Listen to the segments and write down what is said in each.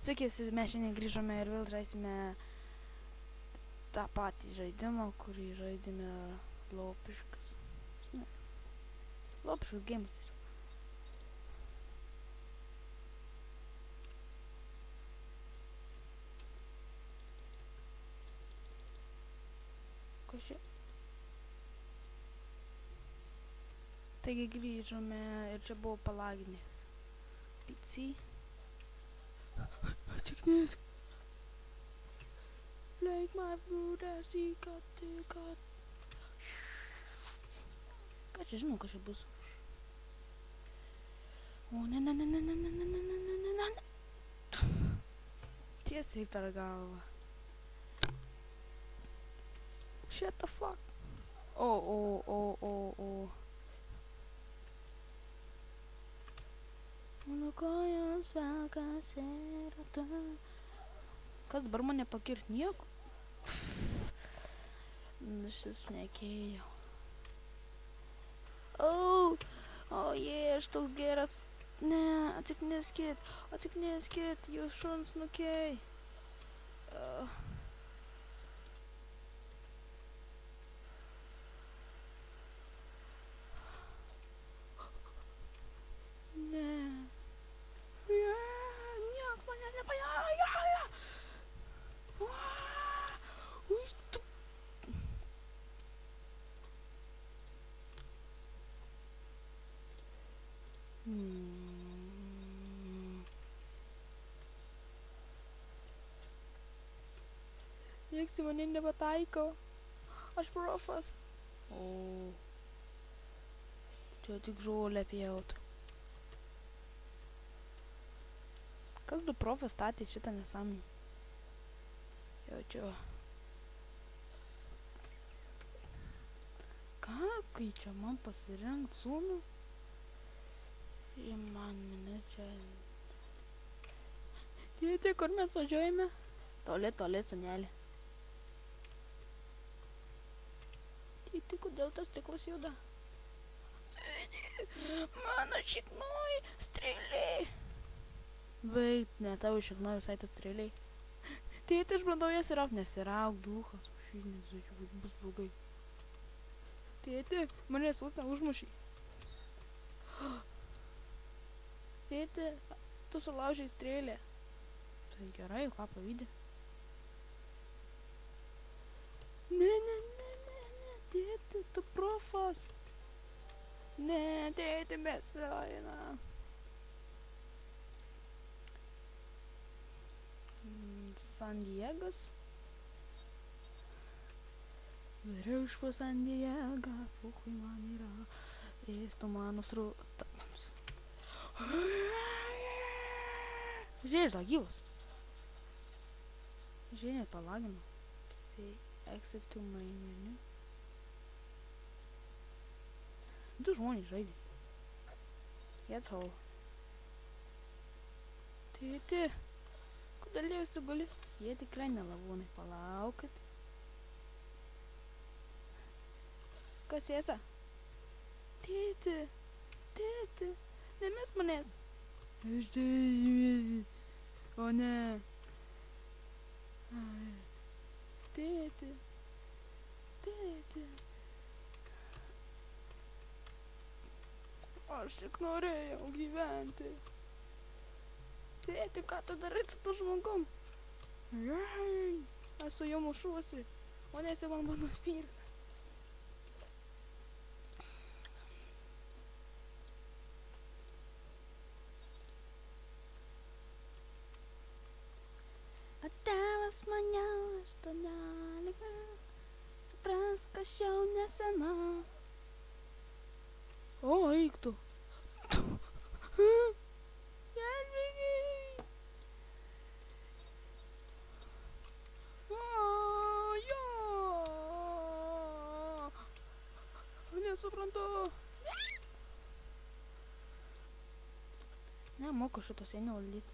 Sveiki, mes šiandien grįžome ir vėl žaisime tą patį žaidimą, kurį žaidėme Lopiškas. Lopiškas games tiesiog. Kas čia? Taigi grįžome ir čia buvo palaginės. PC. Atsiknės. Like my brothers, he got. Ką čia žinau, kas čia bus? O, ne. Tiesiai per galvą. Shut the fuck. O. Mano kojos velkas yra ta. Kas dabar mane pakirt nieko? Šis šnekėjau. Aš toks geras. Ne, atsikneskit, jūs šuns nukiai. Nieks į mane nebataiko. Aš profas. O. Čia tik žolę pjaut. Kas du profas statys šitą nesąmonę? Jaučiu. Ką, kai čia man pasirengt sūnų? Ir man mane čia... Tėti, kur mes važiuojame? Toli, senelė. Tėti, kodėl tas stiklas juda? Tėti, mano šiknoj strėliai. Baigt, ne, tavo šiknoj visai tas strėliai. Tėti, aš bandau jas įrauk, nesirauk, duchas, bus blogai. Tėti, manęs vos neužmušė. Tėti, tu sulaužai strėlę. Tai gerai, ką pavydė? Ne, tėti, tu profas. Ne, tėti, mes einam. San Diegas. Vėriau iš po San Diegą, puchui man yra. Ėstu mano srūtams. Žiūrėk, dar gyvas. Žiūrėk, palagino. Tai exit to main menu. Du žmonės žaidė. Jets hole. Tėti, kodėl jie visi guli? Jie tikrai nelavūnai. Palaukit. Kas ėsa? Tėti, nemes manęs. Aš tėti. O ne. Tėti. Aš tik norėjau gyventi. Tėti, ką tu darai su tu žmogum? Aš su juo mušuosi, o nesi man bando spirti. Tėvas mane 18, supras, kad jau nesena. O, eik tu. Gelbėkit. Jo. Nesuprantu. Nemoku šito seniau valdyti.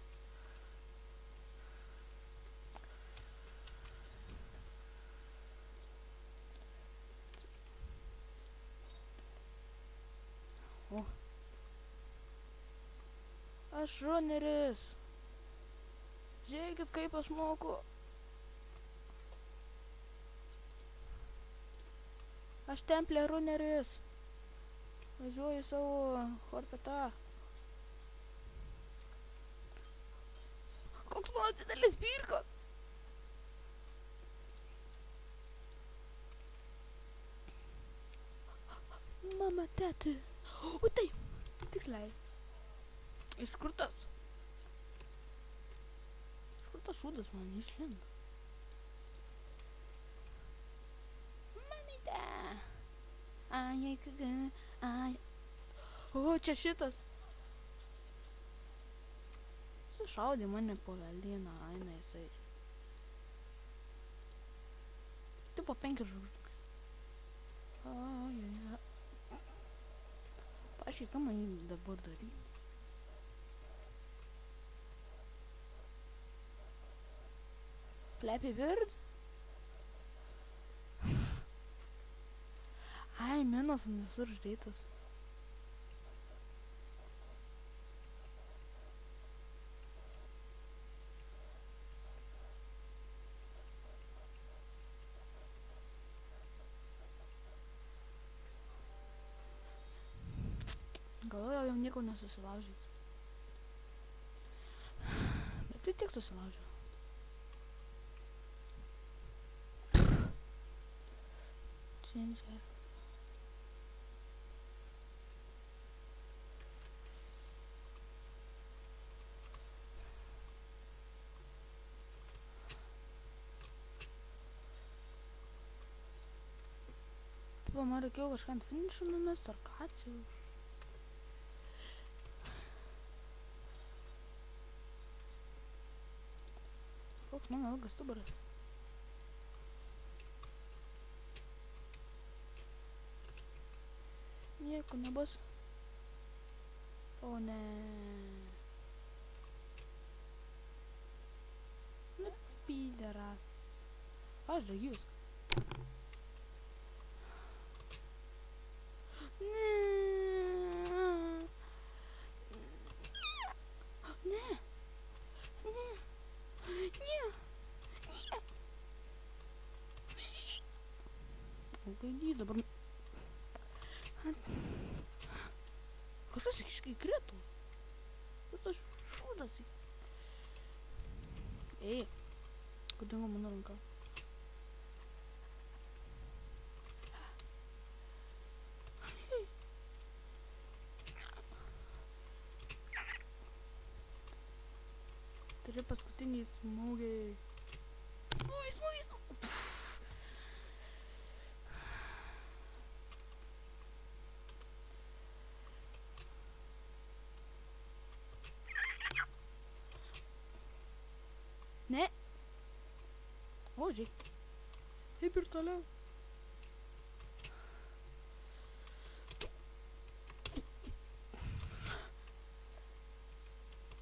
Aš runeris. Žiūrėkit, kaip aš moku. Aš templė runeris. Važiuoju savo horpetą. Koks mano didelis pirkas. Mama, tėti. O tai, tiksliai. Iš kur tas? Iš kur tas šūdas man išlindo? Mamyte. Ai, ai. O, čia šitas. Sušaudė mane po veldyną, eina jisai. Tipo 5 žvaigždės. Ai. Pažiūrėk, ką man jį dabar daryti. Flappy Bird? Ai, minos ant visur uždėtas. Galvojau, jau nieko nesusilaužyt. Bet vis tiek susilaužiau. Ginger. Man reikėjo kažką ant finišo numest, ar ką čia? Koks mano ilgas stuburas. Nieko nebus. O ne. Nu, pyderas. Aš džiaugiuosi. Gaidys dabar... Kažkas įkrito. Tas šūdas. Ei, kur dingo mano ranka? Turi paskutinį smūgį. Smūgis. Ne. O, žiūrėk. Taip ir toliau.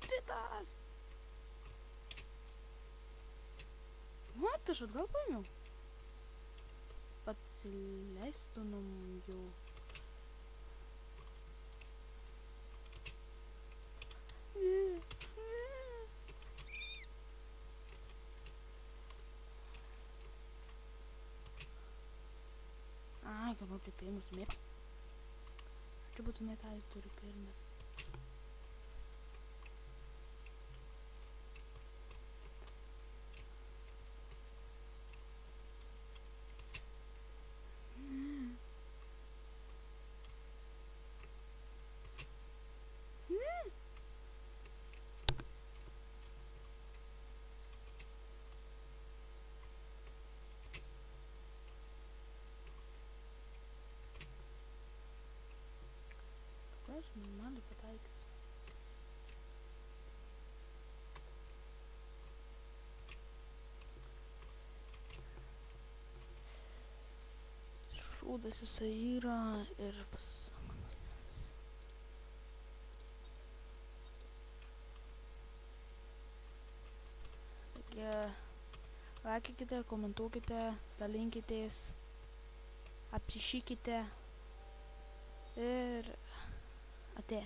Tritas. Mat, aš atgal paėmiau. Atsileistumėm jau. Ai, kad būtų pirmas mėg. Čia būtinai tai turi pirmas. Aš normaliai pataikysiu. Šūdas jisai yra ir laikykite, komentuokite, dalinkitės, apsišykite ir ate.